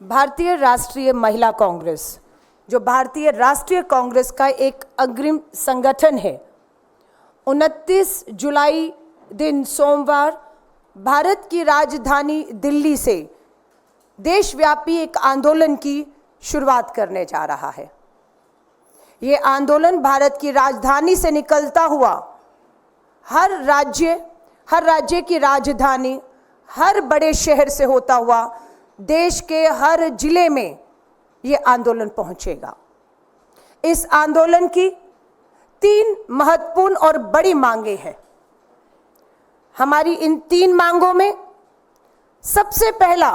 भारतीय राष्ट्रीय महिला कांग्रेस, जो भारतीय राष्ट्रीय कांग्रेस का एक अग्रिम संगठन है, 29 जुलाई दिन सोमवार भारत की राजधानी दिल्ली से देशव्यापी एक आंदोलन की शुरुआत करने जा रहा है। ये आंदोलन भारत की राजधानी से निकलता हुआ हर राज्य की राजधानी, हर बड़े शहर से होता हुआ देश के हर जिले में ये आंदोलन पहुंचेगा। इस आंदोलन की 3 महत्वपूर्ण और बड़ी मांगे हैं। हमारी इन 3 मांगों में सबसे पहला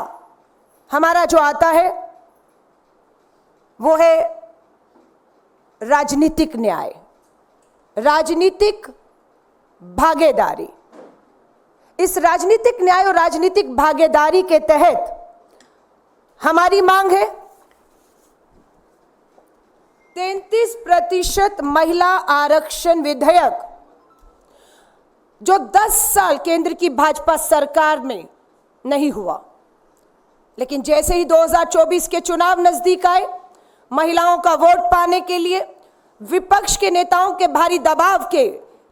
हमारा जो आता है वो है राजनीतिक न्याय, राजनीतिक भागीदारी। इस राजनीतिक न्याय और राजनीतिक भागीदारी के तहत हमारी मांग है 33% महिला आरक्षण विधेयक, जो 10 साल केंद्र की भाजपा सरकार में नहीं हुआ, लेकिन जैसे ही 2024 के चुनाव नजदीक आए, महिलाओं का वोट पाने के लिए विपक्ष के नेताओं के भारी दबाव के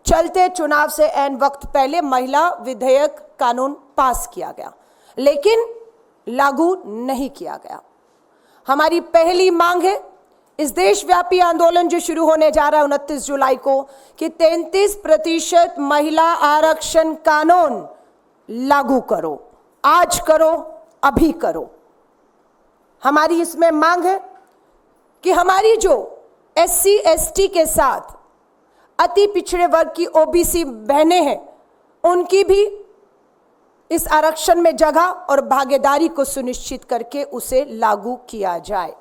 चलते चुनाव से ऐन वक्त पहले महिला विधेयक कानून पास किया गया, लेकिन लागू नहीं किया गया। हमारी पहली मांग है इस देशव्यापी आंदोलन जो शुरू होने जा रहा है 29 जुलाई को, कि 33% महिला आरक्षण कानून लागू करो, आज करो, अभी करो। हमारी इसमें मांग है कि हमारी जो SC ST के साथ अति पिछड़े वर्ग की OBC बहनें हैं, उनकी भी इस आरक्षण में जगह और भागीदारी को सुनिश्चित करके उसे लागू किया जाए।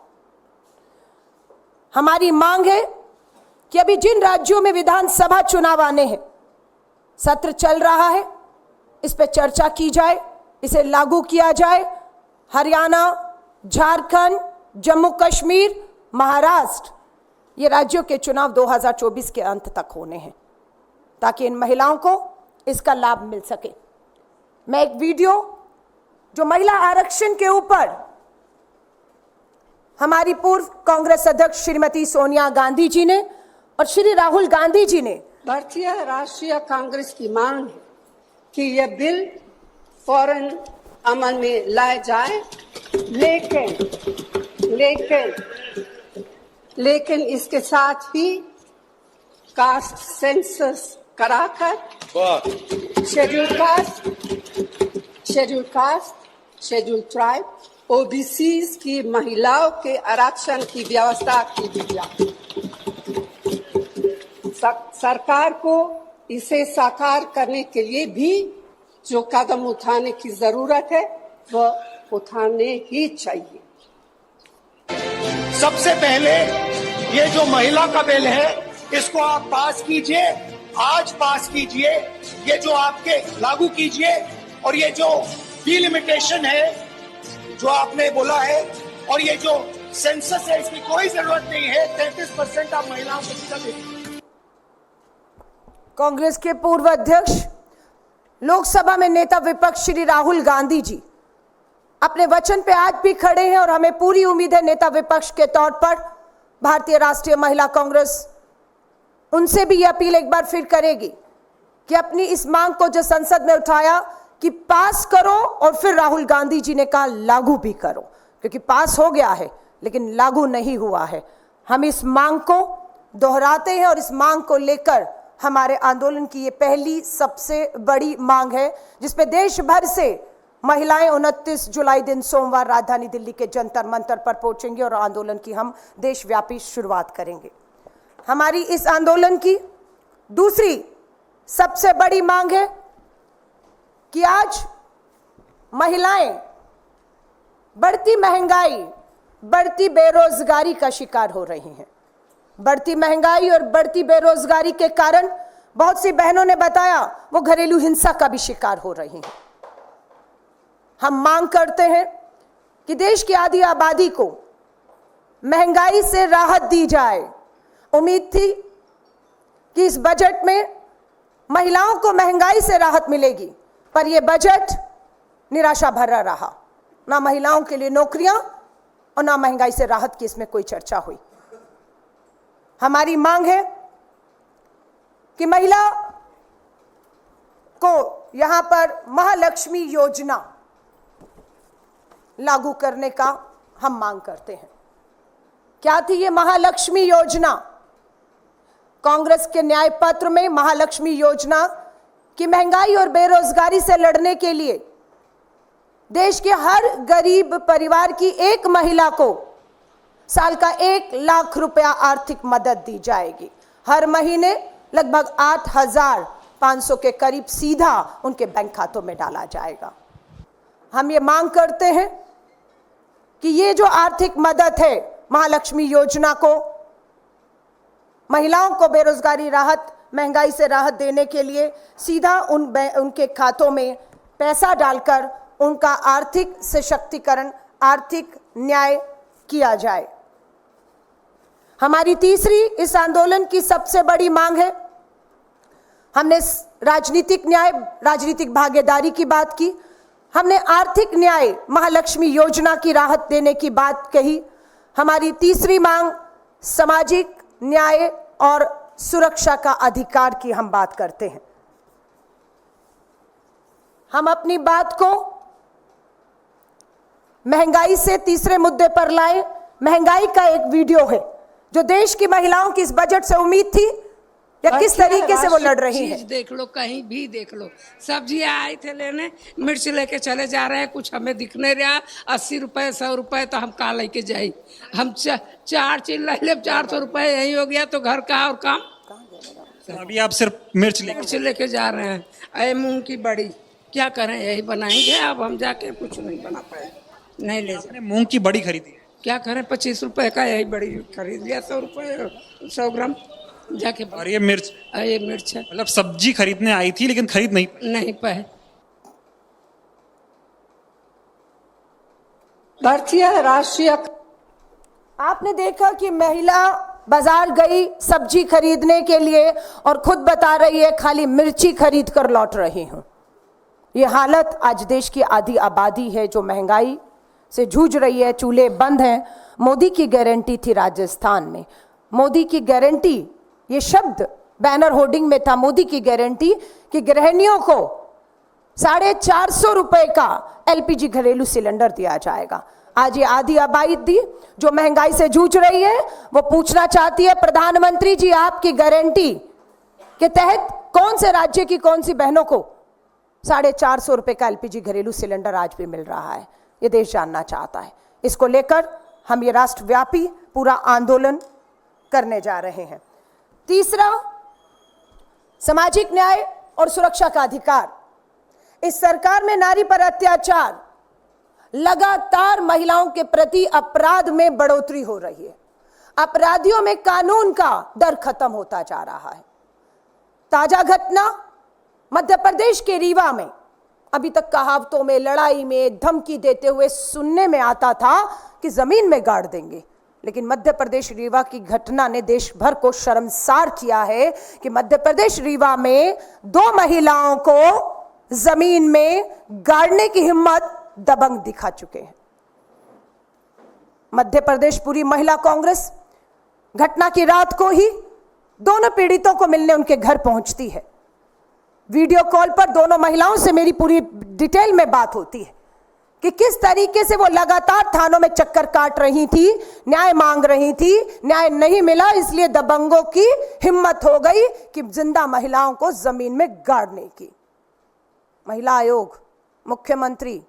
हमारी मांग है कि अभी जिन राज्यों में विधानसभा चुनाव आने हैं, सत्र चल रहा है, इस पर चर्चा की जाए, इसे लागू किया जाए। हरियाणा, झारखंड, जम्मू कश्मीर, महाराष्ट्र, ये राज्यों के चुनाव 2024 के अंत तक होने हैं, ताकि इन महिलाओं को इसका लाभ मिल सके। मैं एक वीडियो जो महिला आरक्षण के ऊपर हमारी पूर्व कांग्रेस अध्यक्ष श्रीमती सोनिया गांधी जी ने और श्री राहुल गांधी जी ने, भारतीय राष्ट्रीय कांग्रेस की मांग है कि यह बिल फौरन अमल में लाया जाए, लेकिन इसके साथ ही कास्ट सेंसस कराकर schedule caste, schedule tribe, OBCs की महिलाओं के आरक्षण की व्यवस्था की जाए। सरकार को इसे साकार करने के लिए भी जो कदम उठाने की जरूरत है वह उठाने ही चाहिए। सबसे पहले ये जो महिला का बिल है, इसको आप पास कीजिए, आज पास कीजिए, ये जो आपके लागू कीजिए। और ये जो डिलिमिटेशन है जो आपने बोला है, और ये जो सेंसस है, इसकी कोई जरूरत नहीं है। 33% आप महिलाओं को सीधा दें। कांग्रेस के पूर्व अध्यक्ष, लोकसभा में नेता विपक्ष श्री राहुल गांधी जी अपने वचन पे आज भी खड़े हैं, और हमें पूरी उम्मीद है नेता विपक्ष के तौर पर भारतीय राष्ट्रीय महिला कांग्रेस उनसे भी यह अपील एक बार फिर करेगी कि अपनी इस मांग को जो संसद में उठाया कि पास करो, और फिर राहुल गांधी जी ने कहा लागू भी करो, क्योंकि पास हो गया है लेकिन लागू नहीं हुआ है। हम इस मांग को दोहराते हैं और इस मांग को लेकर हमारे आंदोलन की ये पहली सबसे बड़ी मांग है, जिसपे देश भर से महिलाएं 29 जुलाई दिन सोमवार राजधानी दिल्ली के जंतर मंतर पर पहुंचेंगी और आंदोलन की हम देशव्यापी शुरुआत करेंगे। हमारी इस आंदोलन की दूसरी सबसे बड़ी मांग है कि आज महिलाएं बढ़ती महंगाई, बढ़ती बेरोजगारी का शिकार हो रही हैं। बढ़ती महंगाई और बढ़ती बेरोजगारी के कारण बहुत सी बहनों ने बताया वो घरेलू हिंसा का भी शिकार हो रही हैं। हम मांग करते हैं कि देश की आधी आबादी को महंगाई से राहत दी जाए। उम्मीद थी कि इस बजट में महिलाओं को महंगाई से राहत मिलेगी, पर यह बजट निराशा भरा रहा। ना महिलाओं के लिए नौकरियां, और ना महंगाई से राहत की इसमें कोई चर्चा हुई। हमारी मांग है कि महिला को यहां पर महालक्ष्मी योजना लागू करने का हम मांग करते हैं। क्या थी ये महालक्ष्मी योजना? कांग्रेस के न्याय पत्र में महालक्ष्मी योजना की महंगाई और बेरोजगारी से लड़ने के लिए देश के हर गरीब परिवार की एक महिला को साल का 1 लाख रुपया आर्थिक मदद दी जाएगी। हर महीने लगभग 8,500 के करीब सीधा उनके बैंक खातों में डाला जाएगा। हम ये मांग करते हैं कि ये जो आर्थिक मदद है महालक्ष्मी योजना को महिलाओं को बेरोजगारी राहत, महंगाई से राहत देने के लिए सीधा उनके खातों में पैसा डालकर उनका आर्थिक सशक्तिकरण, आर्थिक न्याय किया जाए। हमारी तीसरी इस आंदोलन की सबसे बड़ी मांग है, हमने राजनीतिक न्याय, राजनीतिक भागीदारी की बात की, हमने आर्थिक न्याय, महालक्ष्मी योजना की राहत देने की बात कही। हमारी तीसरी मांग सामाजिक न्याय और सुरक्षा का अधिकार की हम बात करते हैं। हम अपनी बात को महंगाई से तीसरे मुद्दे पर लाए। महंगाई का एक वीडियो है जो देश की महिलाओं की इस बजट से उम्मीद थी या किस तरीके से वो लड़ रही है। देख लो, कहीं भी देख लो, सब्जी आए थे लेने, मिर्च लेके चले जा रहे हैं, कुछ हमें दिख नहीं रहा। 80 रुपए 100 रुपए तो हम कहाँ लेके जाए? हम 4 चीज ले 400 रुपए यही हो गया तो घर का और काम। अभी आप सिर्फ मिर्च लेके जा रहे हैं। अरे मूंग की बड़ी क्या करें, यही बनाएंगे। अब हम जाके कुछ नहीं बना पाए, नहीं ले जाए। मूंग की बड़ी खरीदी, क्या करें, 25 रुपए का यही बड़ी खरीद लिया, 100 रुपए 100 ग्राम जाके। और ये मिर्च है, मतलब सब्जी खरीदने आई थी लेकिन खरीद नहीं पाए। भारतीय राष्ट्रीय आपने देखा कि महिला बाजार गई सब्जी खरीदने के लिए और खुद बता रही है खाली मिर्ची खरीद कर लौट रही हूं। ये हालत आज देश की आधी आबादी है जो महंगाई से जूझ रही है, चूल्हे बंद हैं। मोदी की गारंटी थी राजस्थान में, मोदी की गारंटी, ये शब्द बैनर होर्डिंग में था, मोदी की गारंटी कि गृहिणियों को 450 रुपए का एलपीजी घरेलू सिलेंडर दिया जाएगा। आज ये आधी आबादी जो महंगाई से जूझ रही है वो पूछना चाहती है, प्रधानमंत्री जी आपकी गारंटी के तहत कौन से राज्य की कौन सी बहनों को 450 रुपए का एलपीजी घरेलू सिलेंडर आज भी मिल रहा है? ये देश जानना चाहता है। इसको लेकर हम ये राष्ट्रव्यापी पूरा आंदोलन करने जा रहे हैं। तीसरा, सामाजिक न्याय और सुरक्षा का अधिकार। इस सरकार में नारी पर अत्याचार, लगातार महिलाओं के प्रति अपराध में बढ़ोतरी हो रही है। अपराधियों में कानून का डर खत्म होता जा रहा है। ताजा घटना मध्य प्रदेश के रीवा में, अभी तक कहावतों में, लड़ाई में, धमकी देते हुए सुनने में आता था कि जमीन में गाड़ देंगे, लेकिन मध्य प्रदेश रीवा की घटना ने देश भर को शर्मसार किया है कि मध्य प्रदेश रीवा में 2 महिलाओं को जमीन में गाड़ने की हिम्मत दबंग दिखा चुके हैं। मध्य प्रदेश पूरी महिला कांग्रेस घटना की रात को ही दोनों पीड़ितों को मिलने उनके घर पहुंचती है। वीडियो कॉल पर दोनों महिलाओं से मेरी पूरी डिटेल में बात होती है कि किस तरीके से वो लगातार थानों में चक्कर काट रही थी, न्याय मांग रही थी, न्याय नहीं मिला, इसलिए दबंगों की हिम्मत हो गई कि जिंदा महिलाओं को जमीन में गाड़ने की। महिला आयोग, मुख्यमंत्री,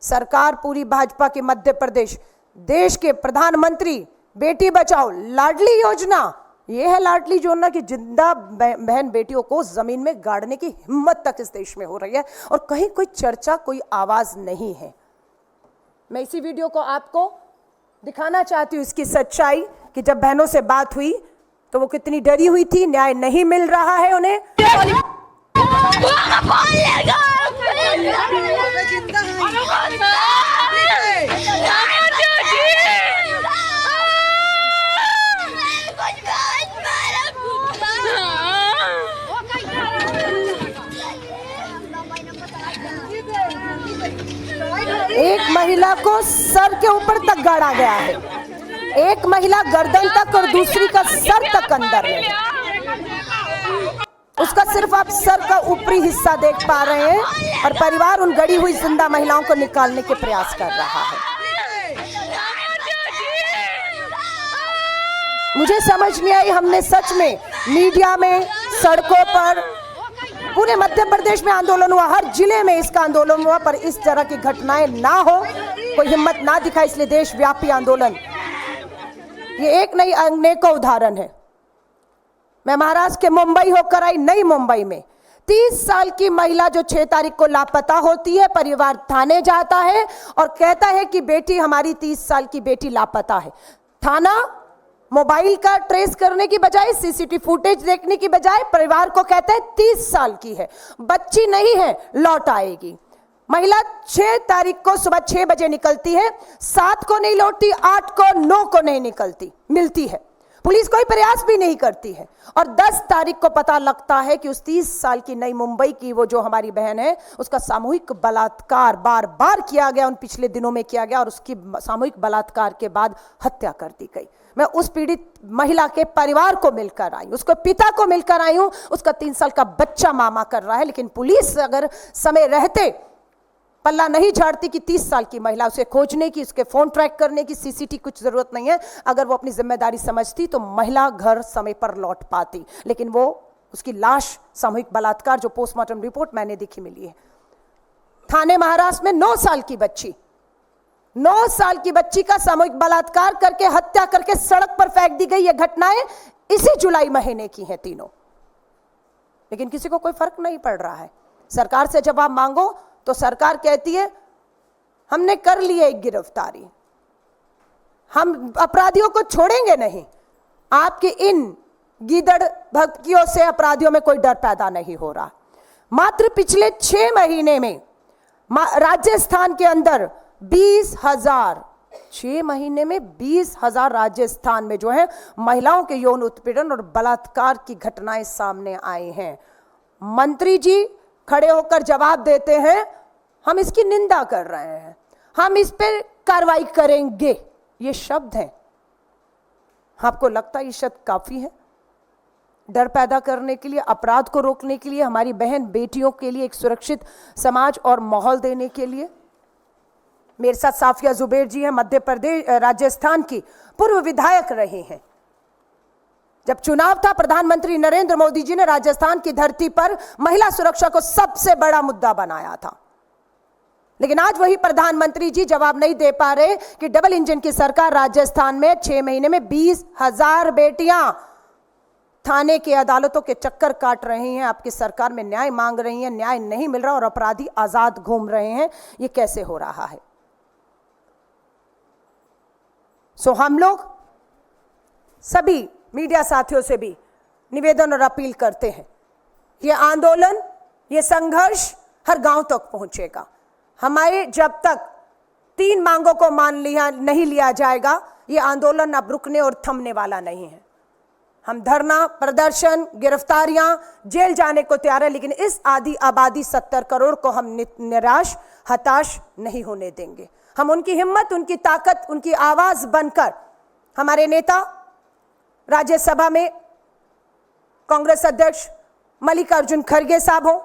सरकार पूरी भाजपा की मध्य प्रदेश, देश के प्रधानमंत्री, बेटी बचाओ लाडली योजना, ये है लाडली योजना की जिंदा बहन बेटियों को जमीन में गाड़ने की हिम्मत तक इस देश में हो रही है और कहीं कोई चर्चा, कोई आवाज नहीं है। मैं इसी वीडियो को आपको दिखाना चाहती हूँ, इसकी सच्चाई कि जब बहनों से बात हुई तो वो कितनी डरी हुई थी, न्याय नहीं मिल रहा है उन्हें। एक महिला को सर के ऊपर तक गाड़ा गया है। एक महिला गर्दन तक और दूसरी का सर तक अंदर है। उसका सिर्फ आप सर का ऊपरी हिस्सा देख पा रहे हैं और परिवार उन गड़ी हुई जिंदा महिलाओं को निकालने के प्रयास कर रहा है। मुझे समझ नहीं आई, हमने सच में मीडिया में, सड़कों पर, पूरे मध्य प्रदेश में आंदोलन हुआ, हर जिले में इसका आंदोलन हुआ, पर इस तरह की घटनाएं ना हो, कोई हिम्मत ना दिखाई, इसलिए देशव्यापी आंदोलन ये एक नहीं अनेकों उदाहरण है। मैं महाराष्ट्र के मुंबई होकर आई, नई मुंबई में 30 साल की महिला जो 6 तारीख को लापता होती है, परिवार थाने जाता है और कहता है कि बेटी हमारी 30 साल की बेटी लापता है। थाना मोबाइल का ट्रेस करने की बजाय, सीसीटीवी फुटेज देखने की बजाय परिवार को कहता है 30 साल की है, बच्ची नहीं है, लौट आएगी। महिला 6 तारीख को सुबह 6 बजे निकलती है, 7 को नहीं लौटती, 8 को, 9 को नहीं निकलती, मिलती है। पुलिस कोई प्रयास भी नहीं करती है और 10 तारीख को पता लगता है कि उस 30 साल की नई मुंबई की वो जो हमारी बहन है, उसका सामूहिक बलात्कार बार बार किया गया, उन पिछले दिनों में किया गया और उसकी सामूहिक बलात्कार के बाद हत्या कर दी गई। मैं उस पीड़ित महिला के परिवार को मिलकर आई, उसके पिता को मिलकर आई हूं। उसका 3 साल का बच्चा मामा कर रहा है, लेकिन पुलिस अगर समय रहते पल्ला नहीं झाड़ती कि 30 साल की महिला, उसे खोजने की, उसके फोन ट्रैक करने की, सीसीटीवी कुछ जरूरत नहीं है। अगर वो अपनी जिम्मेदारी समझती तो महिला घर समय पर लौट पाती, लेकिन वो उसकी लाश सामूहिक बलात्कार जो पोस्टमार्टम रिपोर्ट मैंने देखी मिली है। थाने महाराष्ट्र में 9 साल की बच्ची, 9 साल की बच्ची का सामूहिक बलात्कार करके हत्या करके सड़क पर फेंक दी गई। ये घटनाएं इसी जुलाई महीने की हैं तीनों, लेकिन किसी को कोई फर्क नहीं पड़ रहा है। सरकार से जवाब मांगो तो सरकार कहती है हमने कर ली एक गिरफ्तारी, हम अपराधियों को छोड़ेंगे नहीं। आपके इन गीदड़ भक्तियों से अपराधियों में कोई डर पैदा नहीं हो रहा। मात्र पिछले 6 महीने में राजस्थान के अंदर 20,000, 6 महीने में 20,000 राजस्थान में जो है महिलाओं के यौन उत्पीड़न और बलात्कार की घटनाएं सामने आई हैं। मंत्री जी खड़े होकर जवाब देते हैं हम इसकी निंदा कर रहे हैं, हम इस पर कार्रवाई करेंगे, ये शब्द हैं। आपको लगता है ये शब्द काफी है डर पैदा करने के लिए, अपराध को रोकने के लिए, हमारी बहन बेटियों के लिए एक सुरक्षित समाज और माहौल देने के लिए? मेरे साथ साफिया जुबैर जी हैं, मध्य प्रदेश राजस्थान की पूर्व विधायक रही हैं। जब चुनाव था, प्रधानमंत्री नरेंद्र मोदी जी ने राजस्थान की धरती पर महिला सुरक्षा को सबसे बड़ा मुद्दा बनाया था, लेकिन आज वही प्रधानमंत्री जी जवाब नहीं दे पा रहे कि डबल इंजन की सरकार राजस्थान में 6 महीने में 20,000 बेटियां थाने की अदालतों के चक्कर काट रही हैं, आपकी सरकार में न्याय मांग रही हैं, न्याय नहीं मिल रहा और अपराधी आजाद घूम रहे हैं। ये कैसे हो रहा है? हम लोग सभी मीडिया साथियों से भी निवेदन और अपील करते हैं, ये आंदोलन, ये संघर्ष हर गांव तक पहुंचेगा। हमारे जब तक 3 मांगों को नहीं लिया जाएगा, ये आंदोलन अब रुकने और थमने वाला नहीं है। हम धरना, प्रदर्शन, गिरफ्तारियां, जेल जाने को तैयार है, लेकिन इस आधी आबादी 70 करोड़ को हम निराश, हताश नहीं होने देंगे। हम उनकी हिम्मत, उनकी ताकत, उनकी आवाज बनकर, हमारे नेता राज्यसभा में कांग्रेस अध्यक्ष मल्लिकार्जुन खड़गे साहब हो,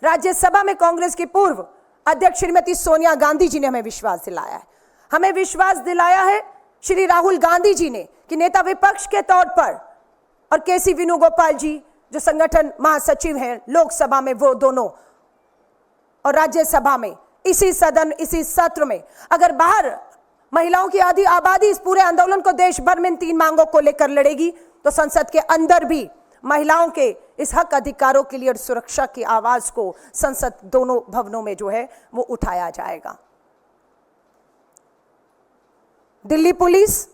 राज्यसभा में कांग्रेस की पूर्व अध्यक्ष श्रीमती सोनिया गांधी जी ने हमें विश्वास दिलाया है। हमें विश्वास दिलाया है श्री राहुल गांधी जी ने कि नेता विपक्ष के तौर पर, और केसी वेणुगोपाल जी जो संगठन महासचिव हैं लोकसभा में, वो दोनों, और राज्यसभा में इसी सदन, इसी सत्र में अगर बाहर महिलाओं की आधी आबादी इस पूरे आंदोलन को देश भर में इन 3 मांगों को लेकर लड़ेगी, तो संसद के अंदर भी महिलाओं के इस हक अधिकारों के लिए और सुरक्षा की आवाज को संसद दोनों भवनों में जो है वो उठाया जाएगा। दिल्ली पुलिस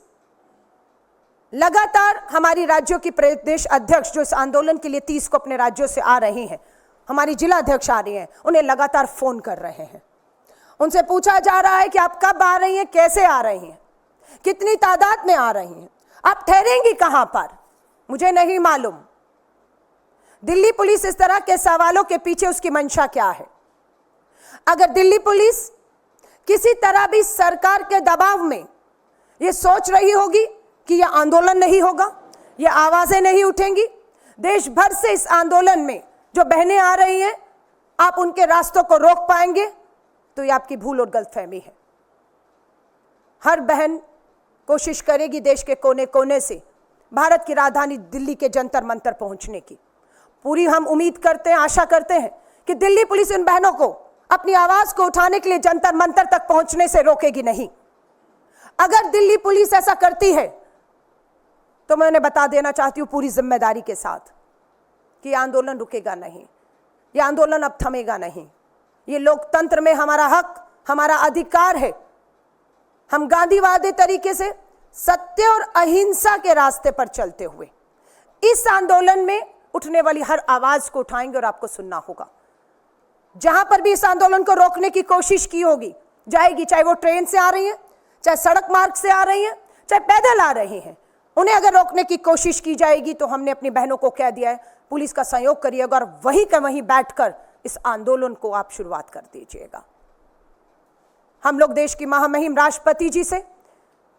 लगातार हमारी राज्यों की प्रदेश अध्यक्ष जो इस आंदोलन के लिए 30 को अपने राज्यों से आ रही हैं, हमारी जिला अध्यक्ष आ रही हैं, उन्हें लगातार फोन कर रहे हैं। उनसे पूछा जा रहा है कि आप कब आ रही हैं, कैसे आ रही हैं, कितनी तादाद में आ रही हैं, आप ठहरेंगी कहां पर, मुझे नहीं मालूम। दिल्ली पुलिस इस तरह के सवालों के पीछे उसकी मंशा क्या है? अगर दिल्ली पुलिस किसी तरह भी सरकार के दबाव में ये सोच रही होगी कि यह आंदोलन नहीं होगा, ये आवाजें नहीं उठेंगी, देश भर से इस आंदोलन में जो बहनें आ रही हैं आप उनके रास्तों को रोक पाएंगे, तो ये आपकी भूल और गलतफहमी है। हर बहन कोशिश करेगी देश के कोने कोने से भारत की राजधानी दिल्ली के जंतर मंतर पहुंचने की। पूरी हम उम्मीद करते हैं, आशा करते हैं कि दिल्ली पुलिस उन बहनों को अपनी आवाज को उठाने के लिए जंतर मंतर तक पहुंचने से रोकेगी नहीं। अगर दिल्ली पुलिस ऐसा करती है तो मैं उन्हें बता देना चाहती हूं पूरी जिम्मेदारी के साथ कि यह आंदोलन रुकेगा नहीं, यह आंदोलन अब थमेगा नहीं। ये लोकतंत्र में हमारा हक, हमारा अधिकार है। हम गांधीवादी तरीके से सत्य और अहिंसा के रास्ते पर चलते हुए इस आंदोलन में उठने वाली हर आवाज को उठाएंगे और आपको सुनना होगा। जहां पर भी इस आंदोलन को रोकने की कोशिश की होगी जाएगी, चाहे वो ट्रेन से आ रही है, चाहे सड़क मार्ग से आ रही है, चाहे पैदल आ रही हैं, उन्हें अगर रोकने की कोशिश की जाएगी तो हमने अपनी बहनों को कह दिया है पुलिस का सहयोग करिएगा और वहीं का वहीं बैठकर इस आंदोलन को आप शुरुआत कर दीजिएगा। हम लोग देश की महामहिम राष्ट्रपति जी से,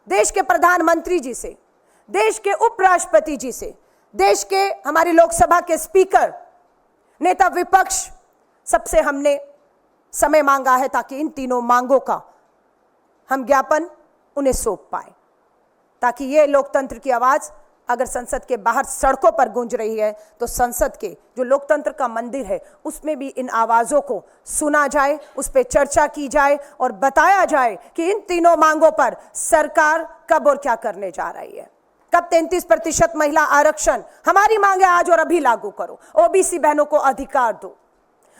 देश के प्रधानमंत्री जी से, देश के उपराष्ट्रपति जी से, देश के हमारी लोकसभा के स्पीकर, नेता विपक्ष, सबसे हमने समय मांगा है ताकि इन तीनों मांगों का हम ज्ञापन उन्हें सौंप पाए, ताकि ये लोकतंत्र की आवाज अगर संसद के बाहर सड़कों पर गूंज रही है तो संसद के जो लोकतंत्र का मंदिर है उसमें भी इन आवाजों को सुना जाए, उस पर चर्चा की जाए और बताया जाए कि इन तीनों मांगों पर सरकार कब और क्या करने जा रही है। कब 33% महिला आरक्षण, हमारी मांग है आज और अभी लागू करो। ओबीसी बहनों को अधिकार दो,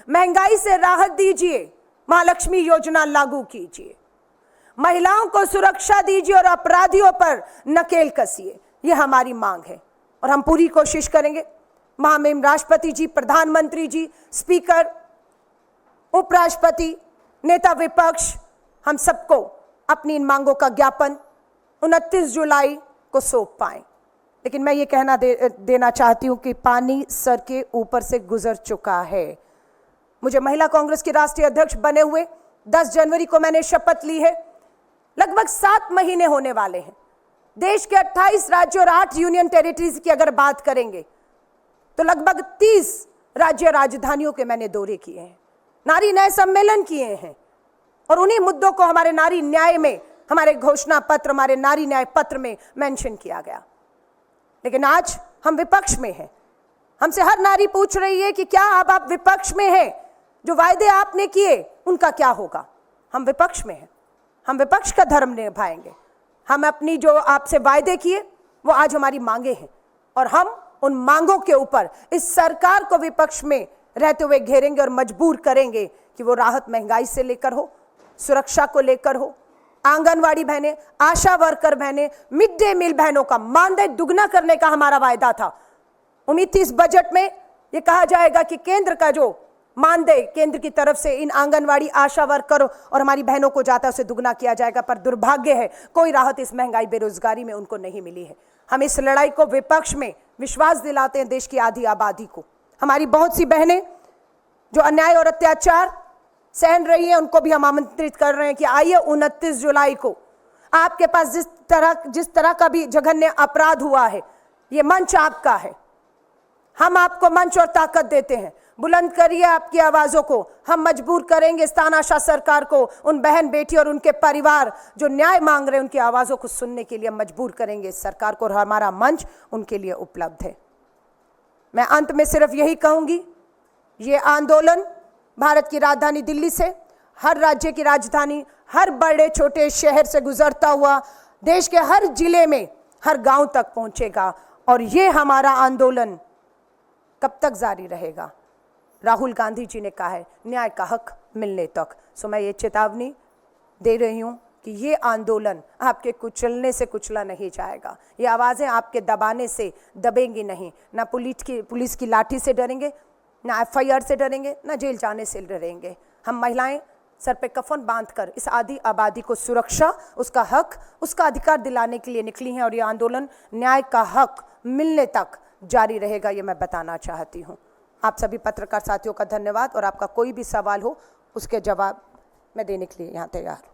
महंगाई से राहत दीजिए, महालक्ष्मी योजना लागू कीजिए, महिलाओं को सुरक्षा दीजिए और अपराधियों पर नकेल कसिए। यह हमारी मांग है और हम पूरी कोशिश करेंगे। महामहिम राष्ट्रपति जी, प्रधानमंत्री जी, स्पीकर, उपराष्ट्रपति, नेता विपक्ष, हम सबको अपनी इन मांगों का ज्ञापन 29 जुलाई को सौंप पाएं। लेकिन मैं ये कहना देना चाहती हूं कि पानी सर के ऊपर से गुजर चुका है। मुझे महिला कांग्रेस की राष्ट्रीय अध्यक्ष बने हुए 10 जनवरी को मैंने शपथ ली है। लगभग 7 महीने होने वाले हैं। देश के 28 राज्यों और 8 यूनियन टेरिटरीज की अगर बात करेंगे तो लगभग 30 राज्य राजधानियों के मैंने दौरे किए हैं, नारी न्याय सम्मेलन किए हैं और उन्हीं मुद्दों को हमारे नारी न्याय में, हमारे घोषणा पत्र, हमारे नारी न्याय पत्र में मेंशन किया गया। लेकिन आज हम विपक्ष में हैं। हमसे हर नारी पूछ रही है कि क्या अब आप विपक्ष में हैं, जो वायदे आपने किए उनका क्या होगा। हम विपक्ष में हैं, हम विपक्ष का धर्म निभाएंगे। हम अपनी जो आपसे वायदे किए वो आज हमारी मांगे हैं और हम उन मांगों के ऊपर इस सरकार को विपक्ष में रहते हुए घेरेंगे और मजबूर करेंगे कि वो राहत महंगाई से लेकर हो, सुरक्षा को लेकर हो, आंगनवाड़ी बहनें, आशा वर्कर बहनें, मिड डे मील बहनों का मानदेय दुगना करने का हमारा वायदा था। उम्मीद थी इस बजट में ये कहा जाएगा कि केंद्र का जो मानदेय केंद्र की तरफ से इन आंगनवाड़ी, आशा वर्कर और हमारी बहनों को जाता है उसे दुगना किया जाएगा, पर दुर्भाग्य है कोई राहत इस महंगाई बेरोजगारी में उनको नहीं मिली है। हम इस लड़ाई को विपक्ष में विश्वास दिलाते हैं देश की आधी आबादी को। हमारी बहुत सी बहनें जो अन्याय और अत्याचार सहन रही हैं उनको भी हम आमंत्रित कर रहे हैं कि आइए 29 जुलाई को आपके पास जिस तरह का भी जघन्य अपराध हुआ है, ये मंच आपका है। हम आपको मंच और ताकत देते हैं। बुलंद करिए आपकी आवाजों को। हम मजबूर करेंगे इस तानाशाह सरकार को, उन बहन बेटी और उनके परिवार जो न्याय मांग रहे हैं उनकी आवाजों को सुनने के लिए मजबूर करेंगे इस सरकार को और हमारा मंच उनके लिए उपलब्ध है। मैं अंत में सिर्फ यही कहूंगी, ये आंदोलन भारत की राजधानी दिल्ली से हर राज्य की राजधानी, हर बड़े छोटे शहर से गुजरता हुआ देश के हर जिले में, हर गांव तक पहुंचेगा और ये हमारा आंदोलन कब तक जारी रहेगा। राहुल गांधी जी ने कहा है न्याय का हक मिलने तक। सो मैं ये चेतावनी दे रही हूँ कि ये आंदोलन आपके कुचलने से कुचला नहीं जाएगा। ये आवाज़ें आपके दबाने से दबेंगी नहीं। ना पुलिस की लाठी से डरेंगे, ना FIR से डरेंगे, ना जेल जाने से डरेंगे। हम महिलाएं सर पे कफन बांधकर इस आधी आबादी को सुरक्षा, उसका हक, उसका अधिकार दिलाने के लिए निकली हैं और ये आंदोलन न्याय का हक मिलने तक जारी रहेगा, ये मैं बताना चाहती हूँ। आप सभी पत्रकार साथियों का धन्यवाद और आपका कोई भी सवाल हो उसके जवाब मैं देने के लिए यहाँ तैयार हूँ।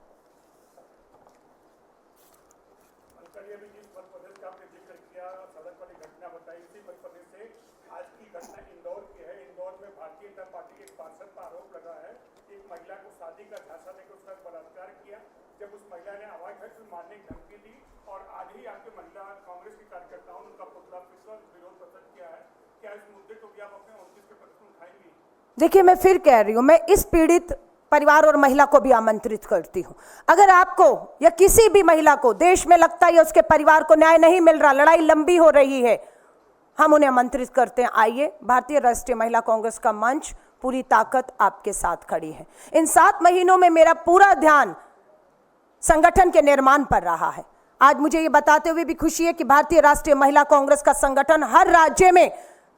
जब उस महिला ने आवाज उठाई तो मारने की धमकी दी और आज ही आपके महिला कांग्रेस के कार्यकर्ताओं ने उनका पुतला विरोध प्रदर्शन किया है। क्या इस मुद्दे को भी आप अपने 29 के प्रश्न उठाएंगी? देखिए, मैं फिर कह रही हूं, मैं इस पीड़ित परिवार और महिला को भी आमंत्रित करती हूं। अगर आपको या किसी भी महिला को देश में लगता है उसके परिवार को न्याय नहीं मिल रहा, लड़ाई लंबी हो रही है, हम उन्हें आमंत्रित करते हैं, आइए। भारतीय राष्ट्रीय महिला कांग्रेस का मंच पूरी ताकत आपके साथ खड़ी है। इन 7 महीनों में मेरा पूरा ध्यान संगठन के निर्माण पर रहा है। आज मुझे ये बताते हुए भी खुशी है कि भारतीय राष्ट्रीय महिला कांग्रेस का संगठन हर राज्य में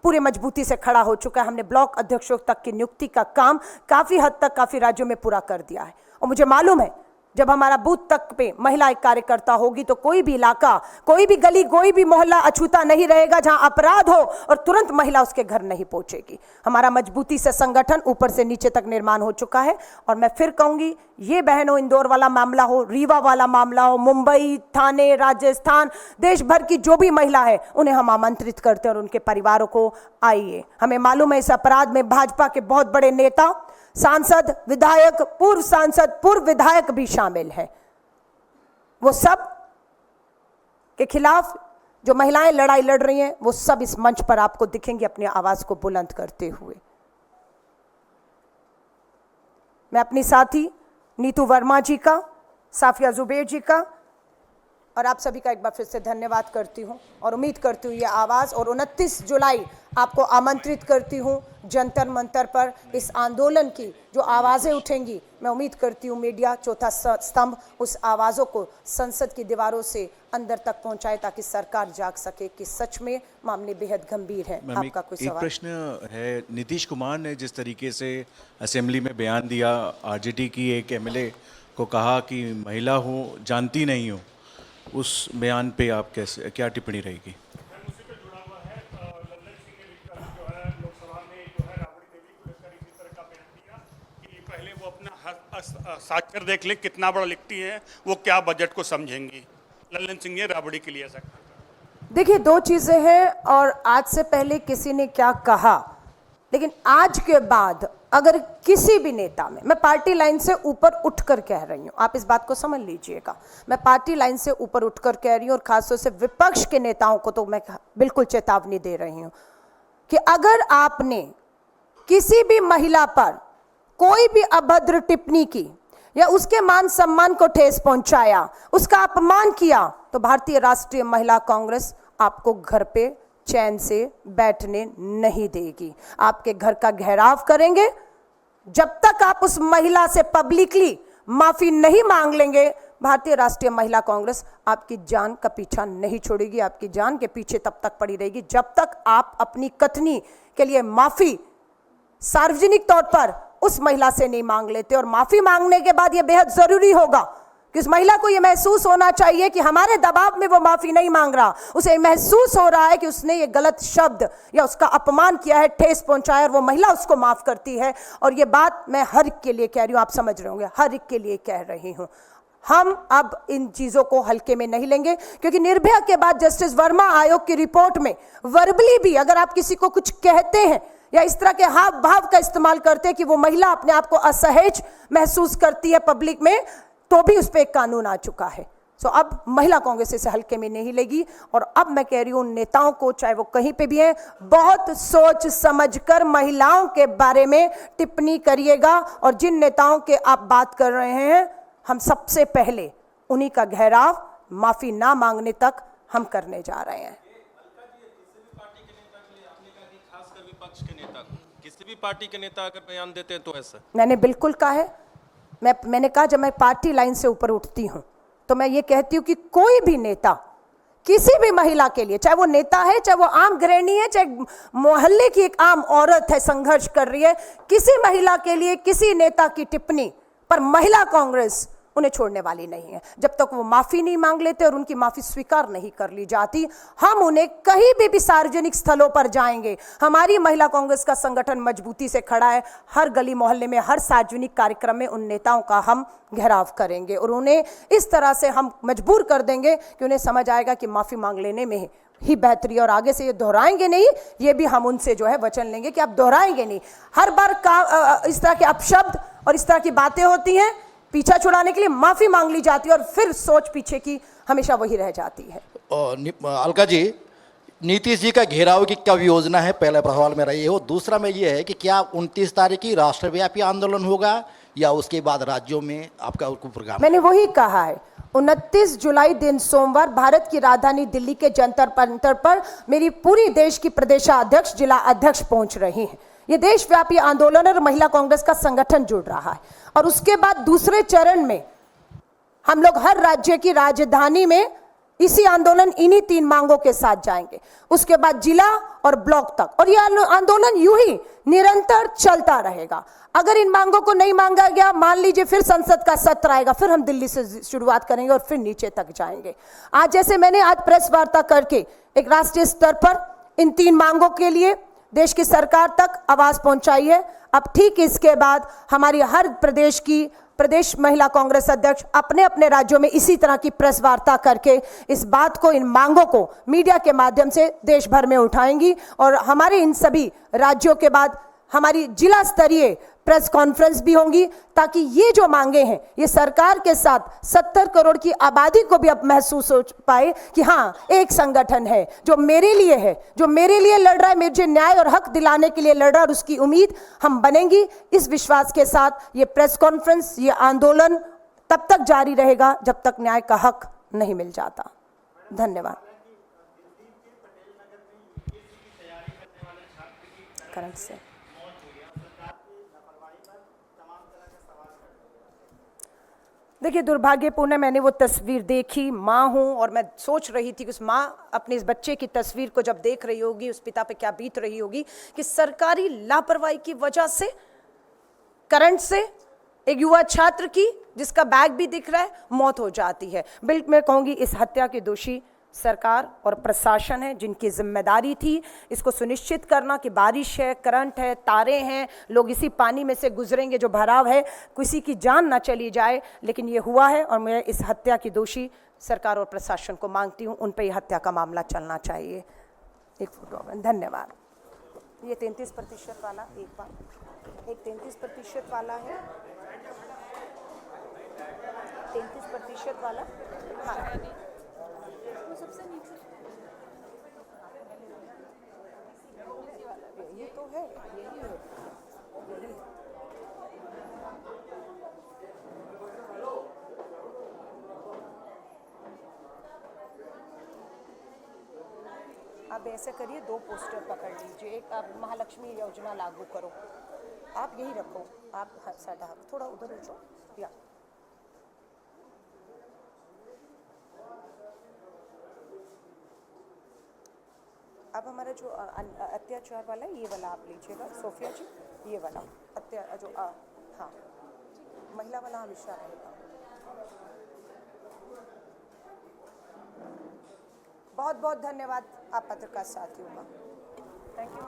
पूरे मजबूती से खड़ा हो चुका है। हमने ब्लॉक अध्यक्षों तक की नियुक्ति का काम काफी हद तक काफी राज्यों में पूरा कर दिया है। और मुझे मालूम है जब हमारा बूथ तक पे महिला एक कार्यकर्ता होगी तो कोई भी इलाका, कोई भी गली, कोई भी मोहल्ला अछूता नहीं रहेगा जहां अपराध हो और तुरंत महिला उसके घर नहीं पहुंचेगी। हमारा मजबूती से संगठन ऊपर से नीचे तक निर्माण हो चुका है। और मैं फिर कहूंगी, ये बहनों, इंदौर वाला मामला हो, रीवा वाला मामला हो, मुंबई, ठाणे, राजस्थान, देश भर की जो भी महिला है उन्हें हम आमंत्रित करते हैं और उनके परिवारों को आइए। हमें मालूम है इस अपराध में भाजपा के बहुत बड़े नेता, सांसद, विधायक, पूर्व सांसद, पूर्व विधायक भी शामिल है। वो सब के खिलाफ जो महिलाएं लड़ाई लड़ रही हैं वो सब इस मंच पर आपको दिखेंगी अपनी आवाज को बुलंद करते हुए। मैं अपनी साथी नीतू वर्मा जी का, साफिया जुबैर जी का और आप सभी का एक बार फिर से धन्यवाद करती हूं और उम्मीद करती हूं ये आवाज़। और 29 जुलाई आपको आमंत्रित करती हूं जंतर मंतर पर इस आंदोलन की जो आवाज़ें उठेंगी। मैं उम्मीद करती हूं मीडिया, चौथा स्तंभ, उस आवाज़ों को संसद की दीवारों से अंदर तक पहुंचाए ताकि सरकार जाग सके कि सच में मामले बेहद गंभीर है। आपका कोई एक सवाल? प्रश्न है, नीतीश कुमार ने जिस तरीके से असेंबली में बयान दिया, आरजेडी की एक एमएलए को कहा कि महिला हूँ जानती नहीं हूँ, उस बयान पे आप कैसे, क्या टिप्पणी रहेगी? उसी पे जुड़ा हुआ है लल्लन सिंह ने भी कल जो है लोकसभा में जो है राबड़ी देवी को लेकर इसी तरह का बयान दिया कि पहले वो अपना साक्षर देख ले, कितना बड़ा लिखती है, वो क्या बजट को समझेंगी। लल्लन सिंह ने राबड़ी के लिए ऐसा कहा। देखिए, 2 चीजें हैं और आज से पहले किसी ने क्या कहा, लेकिन आज के बाद अगर किसी भी नेता में, मैं पार्टी लाइन से ऊपर उठकर कह रही हूं, आप इस बात को समझ लीजिएगा, मैं पार्टी लाइन से ऊपर उठकर कह रही हूं और खासतौर से विपक्ष के नेताओं को तो मैं बिल्कुल चेतावनी दे रही हूं कि अगर आपने किसी भी महिला पर कोई भी अभद्र टिप्पणी की या उसके मान सम्मान को ठेस पहुंचाया, उसका अपमान किया, तो भारतीय राष्ट्रीय महिला कांग्रेस आपको घर पे चैन से बैठने नहीं देगी। आपके घर का घेराव करेंगे। जब तक आप उस महिला से पब्लिकली माफी नहीं मांग लेंगे, भारतीय राष्ट्रीय महिला कांग्रेस आपकी जान का पीछा नहीं छोड़ेगी। आपकी जान के पीछे तब तक पड़ी रहेगी जब तक आप अपनी कथनी के लिए माफी सार्वजनिक तौर पर उस महिला से नहीं मांग लेते। और माफी मांगने के बाद यह बेहद जरूरी होगा कि उस महिला को यह महसूस होना चाहिए कि हमारे दबाव में वो माफी नहीं मांग रहा, उसे महसूस हो रहा है कि उसने ये गलत शब्द या उसका अपमान किया है, ठेस पहुंचाया, और वो महिला उसको माफ करती है। और ये बात मैं हर एक के लिए कह रही हूं, आप समझ रहे होंगे, हर एक के लिए कह रही हूं। हम अब इन चीजों को हल्के में नहीं लेंगे, क्योंकि निर्भया के बाद जस्टिस वर्मा आयोग की रिपोर्ट में वर्बली भी अगर आप किसी को कुछ कहते हैं या इस तरह के हाव भाव का इस्तेमाल करते हैं कि वो महिला अपने आप को असहज महसूस करती है पब्लिक में, तो भी उस पर एक कानून आ चुका है। सो अब महिला कांग्रेस इसे हल्के में नहीं लेगी। और अब मैं कह रही हूं नेताओं को, चाहे वो कहीं पे भी हैं, बहुत सोच समझकर महिलाओं के बारे में टिप्पणी करिएगा। और जिन नेताओं के आप बात कर रहे हैं, हम सबसे पहले उन्हीं का घेराव माफी ना मांगने तक हम करने जा रहे हैं। किसी भी पार्टी के नेता अगर बयान देते हैं तो ऐसा मैंने बिल्कुल कहा है। मैंने कहा जब मैं पार्टी लाइन से ऊपर उठती हूं तो मैं ये कहती हूं कि कोई भी नेता किसी भी महिला के लिए, चाहे वो नेता है, चाहे वो आम गृहिणी है, चाहे मोहल्ले की एक आम औरत है, संघर्ष कर रही है, किसी महिला के लिए किसी नेता की टिप्पणी पर महिला कांग्रेस उन्हें छोड़ने वाली नहीं है। जब तक वो माफी नहीं मांग लेते और उनकी माफी स्वीकार नहीं कर ली जाती, हम उन्हें कहीं भी सार्वजनिक स्थलों पर जाएंगे। हमारी महिला कांग्रेस का संगठन मजबूती से खड़ा है। हर गली मोहल्ले में, हर सार्वजनिक कार्यक्रम में उन नेताओं का हम घेराव करेंगे और उन्हें इस तरह से हम मजबूर कर देंगे कि उन्हें समझ आएगा कि माफी मांग लेने में ही बेहतरी, और आगे से ये दोहराएंगे नहीं। ये भी हम उनसे जो है वचन लेंगे कि आप दोहराएंगे नहीं। हर बार इस तरह के अपशब्द और इस तरह की बातें होती हैं, पीछा छुड़ाने के लिए माफी मांग ली जाती है और फिर सोच पीछे की हमेशा वही रह जाती है। अलका जी, नीतीश जी का घेराव की क्या योजना है, पहला सवाल मेरा ये हो। दूसरा में ये है कि क्या 29 तारीख की राष्ट्रव्यापी आंदोलन होगा या उसके बाद राज्यों में आपका प्रोग्राम? मैंने वही कहा है, 29 जुलाई दिन सोमवार भारत की राजधानी दिल्ली के जंतर मंतर पर मेरी पूरी देश की प्रदेशाध्यक्ष, जिला अध्यक्ष पहुंच रही हैं। ये देशव्यापी आंदोलन और महिला कांग्रेस का संगठन जुड़ रहा है और उसके बाद दूसरे चरण में हम लोग हर राज्य की राजधानी में इसी आंदोलन, इन्हीं 3 मांगों के साथ जाएंगे। उसके बाद जिला और ब्लॉक तक, और यह आंदोलन यूं ही निरंतर चलता रहेगा। अगर इन मांगों को नहीं मांगा गया, मान लीजिए फिर संसद का सत्र आएगा, फिर हम दिल्ली से शुरुआत करेंगे और फिर नीचे तक जाएंगे। आज जैसे मैंने आज प्रेस वार्ता करके एक राष्ट्रीय स्तर पर इन 3 मांगों के लिए देश की सरकार तक आवाज पहुंचाई है, अब ठीक इसके बाद हमारी हर प्रदेश महिला कांग्रेस अध्यक्ष अपने अपने राज्यों में इसी तरह की प्रेस वार्ता करके इस बात को, इन मांगों को मीडिया के माध्यम से देश भर में उठाएंगी और हमारे इन सभी राज्यों के बाद हमारी जिला स्तरीय प्रेस कॉन्फ्रेंस भी होंगी, ताकि ये जो मांगे हैं ये सरकार के साथ 70 करोड़ की आबादी को भी अब महसूस हो पाए कि हाँ, एक संगठन है जो मेरे लिए है, जो मेरे लिए लड़ रहा है, मुझे न्याय और हक दिलाने के लिए लड़ रहा है, और उसकी उम्मीद हम बनेंगी। इस विश्वास के साथ ये प्रेस कॉन्फ्रेंस, ये आंदोलन तब तक जारी रहेगा जब तक न्याय का हक नहीं मिल जाता। धन्यवाद। करंट से देखिए, दुर्भाग्यपूर्ण है, मैंने वो तस्वीर देखी, माँ हूँ और मैं सोच रही थी कि उस माँ अपने इस बच्चे की तस्वीर को जब देख रही होगी, उस पिता पे क्या बीत रही होगी कि सरकारी लापरवाही की वजह से करंट से एक युवा छात्र की, जिसका बैग भी दिख रहा है, मौत हो जाती है। बिल्कुल मैं कहूँगी इस हत्या के दोषी सरकार और प्रशासन है, जिनकी जिम्मेदारी थी इसको सुनिश्चित करना कि बारिश है, करंट है, तारे हैं, लोग इसी पानी में से गुजरेंगे जो भराव है, किसी की जान ना चली जाए। लेकिन ये हुआ है और मैं इस हत्या की दोषी सरकार और प्रशासन को मांगती हूँ, उन पर यह हत्या का मामला चलना चाहिए। एक फोटो, धन्यवाद। ये 33% वाला, एक बार, एक 33% वाला है, 33% वाला, हाँ, सबसे नीचे ये तो है, यही है, यही। आप ऐसे करिए, 2 पोस्टर पकड़ लीजिए, एक आप महालक्ष्मी योजना लागू करो, आप यही रखो, आप साधा थोड़ा उधर हो जाओ, या अब हमारा जो अत्याचार वाला है, ये वाला आप लीजिएगा सोफिया जी, ये वाला जो हाँ, महिला वाला हमेशा रहेगा। बहुत बहुत धन्यवाद आप पत्रकार साथियों का। Thank you.